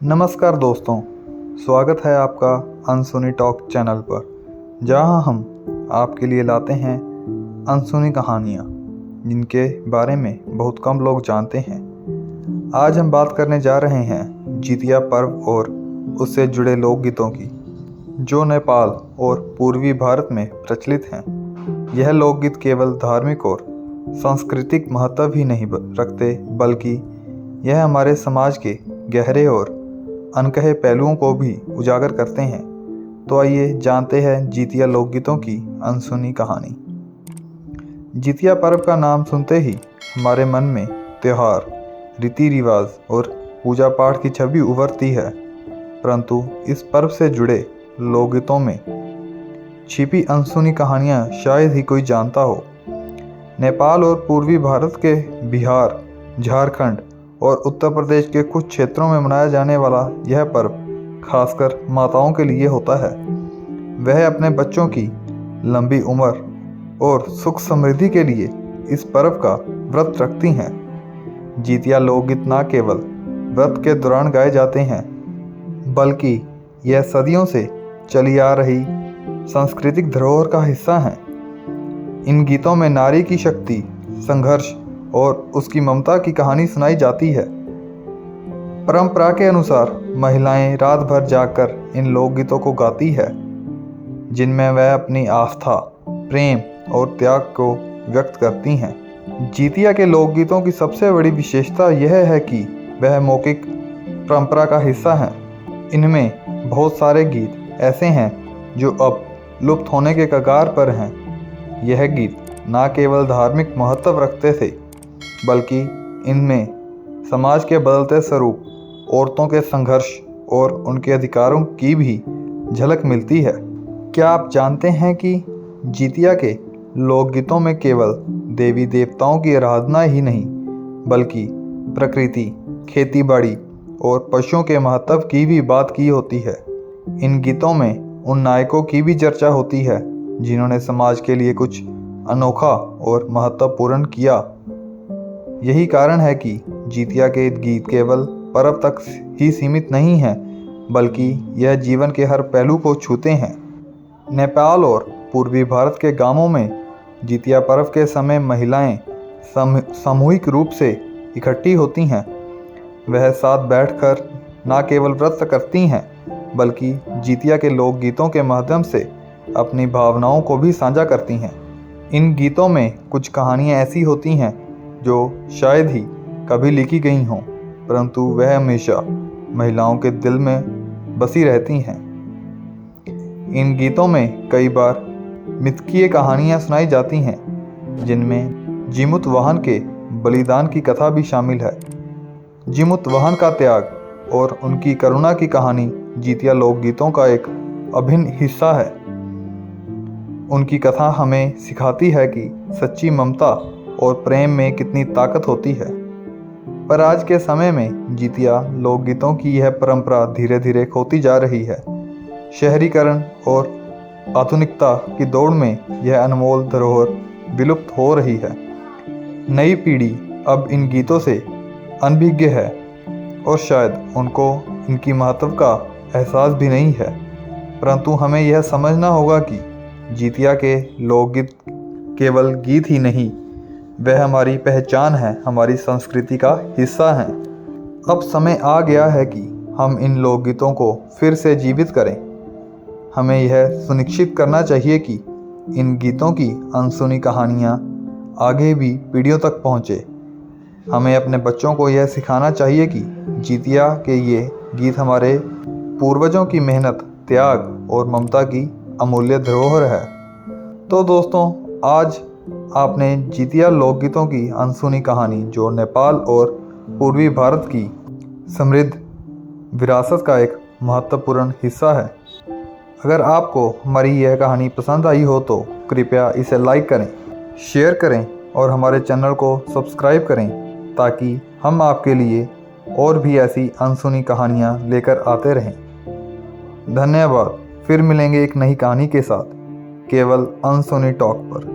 नमस्कार दोस्तों, स्वागत है आपका अनसुनी टॉक चैनल पर, जहां हम आपके लिए लाते हैं अनसुनी कहानियां जिनके बारे में बहुत कम लोग जानते हैं। आज हम बात करने जा रहे हैं जितिया पर्व और उससे जुड़े लोकगीतों की, जो नेपाल और पूर्वी भारत में प्रचलित हैं। यह लोकगीत केवल धार्मिक और सांस्कृतिक महत्व ही नहीं रखते, बल्कि यह हमारे समाज के गहरे और अनकहे पहलुओं को भी उजागर करते हैं। तो आइए जानते हैं जितिया लोकगीतों की अनसुनी कहानी। जितिया पर्व का नाम सुनते ही हमारे मन में त्योहार, रीति रिवाज और पूजा पाठ की छवि उभरती है, परंतु इस पर्व से जुड़े लोकगीतों में छिपी अनसुनी कहानियाँ शायद ही कोई जानता हो। नेपाल और पूर्वी भारत के बिहार, झारखंड और उत्तर प्रदेश के कुछ क्षेत्रों में मनाया जाने वाला यह पर्व खासकर माताओं के लिए होता है। वह अपने बच्चों की लंबी उम्र और सुख समृद्धि के लिए इस पर्व का व्रत रखती हैं। जितिया लोकगीत न केवल व्रत के दौरान गाए जाते हैं, बल्कि यह सदियों से चली आ रही सांस्कृतिक धरोहर का हिस्सा हैं। इन गीतों में नारी की शक्ति, संघर्ष और उसकी ममता की कहानी सुनाई जाती है। परंपरा के अनुसार महिलाएं रात भर जागकर इन लोकगीतों को गाती है, जिनमें वह अपनी आस्था, प्रेम और त्याग को व्यक्त करती हैं। जितिया के लोकगीतों की सबसे बड़ी विशेषता यह है कि वह मौखिक परंपरा का हिस्सा हैं। इनमें बहुत सारे गीत ऐसे हैं जो अब लुप्त होने के कगार पर हैं। यह गीत न केवल धार्मिक महत्व रखते थे, बल्कि इनमें समाज के बदलते स्वरूप, औरतों के संघर्ष और उनके अधिकारों की भी झलक मिलती है। क्या आप जानते हैं कि जितिया के लोकगीतों में केवल देवी देवताओं की आराधना ही नहीं, बल्कि प्रकृति, खेतीबाड़ी और पशुओं के महत्व की भी बात की होती है। इन गीतों में उन नायकों की भी चर्चा होती है जिन्होंने समाज के लिए कुछ अनोखा और महत्वपूर्ण किया। यही कारण है कि जितिया के गीत केवल पर्व तक ही सीमित नहीं हैं, बल्कि यह जीवन के हर पहलू को छूते हैं। नेपाल और पूर्वी भारत के गांवों में जितिया पर्व के समय महिलाएं सामूहिक रूप से इकट्ठी होती हैं। वह साथ बैठकर न केवल व्रत करती हैं, बल्कि जितिया के लोकगीतों के माध्यम से अपनी भावनाओं को भी साझा करती हैं। इन गीतों में कुछ कहानियाँ ऐसी होती हैं जो शायद ही कभी लिखी गई हों, परंतु वह हमेशा महिलाओं के दिल में बसी रहती हैं। इन गीतों में कई बार मिथकीय कहानियाँ सुनाई जाती हैं, जिनमें जीमूत वाहन के बलिदान की कथा भी शामिल है। जीमूत वाहन का त्याग और उनकी करुणा की कहानी जितिया लोकगीतों का एक अभिन्न हिस्सा है। उनकी कथा हमें सिखाती है कि सच्ची ममता और प्रेम में कितनी ताकत होती है। पर आज के समय में जितिया लोकगीतों की यह परंपरा धीरे धीरे खोती जा रही है। शहरीकरण और आधुनिकता की दौड़ में यह अनमोल धरोहर विलुप्त हो रही है। नई पीढ़ी अब इन गीतों से अनभिज्ञ है और शायद उनको इनकी महत्व का एहसास भी नहीं है। परंतु हमें यह समझना होगा कि जितिया के लोकगीत केवल गीत ही नहीं, वह हमारी पहचान है, हमारी संस्कृति का हिस्सा हैं। अब समय आ गया है कि हम इन लोकगीतों को फिर से जीवित करें। हमें यह सुनिश्चित करना चाहिए कि इन गीतों की अनसुनी कहानियाँ आगे भी पीढ़ियों तक पहुँचे। हमें अपने बच्चों को यह सिखाना चाहिए कि जितिया के ये गीत हमारे पूर्वजों की मेहनत, त्याग और ममता की अमूल्य धरोहर है। तो दोस्तों, आज आपने जितिया लोकगीतों की अनसुनी कहानी, जो नेपाल और पूर्वी भारत की समृद्ध विरासत का एक महत्वपूर्ण हिस्सा है। अगर आपको हमारी यह कहानी पसंद आई हो तो कृपया इसे लाइक करें, शेयर करें और हमारे चैनल को सब्सक्राइब करें, ताकि हम आपके लिए और भी ऐसी अनसुनी कहानियाँ लेकर आते रहें। धन्यवाद। फिर मिलेंगे एक नई कहानी के साथ, केवल अनसुनी टॉक पर।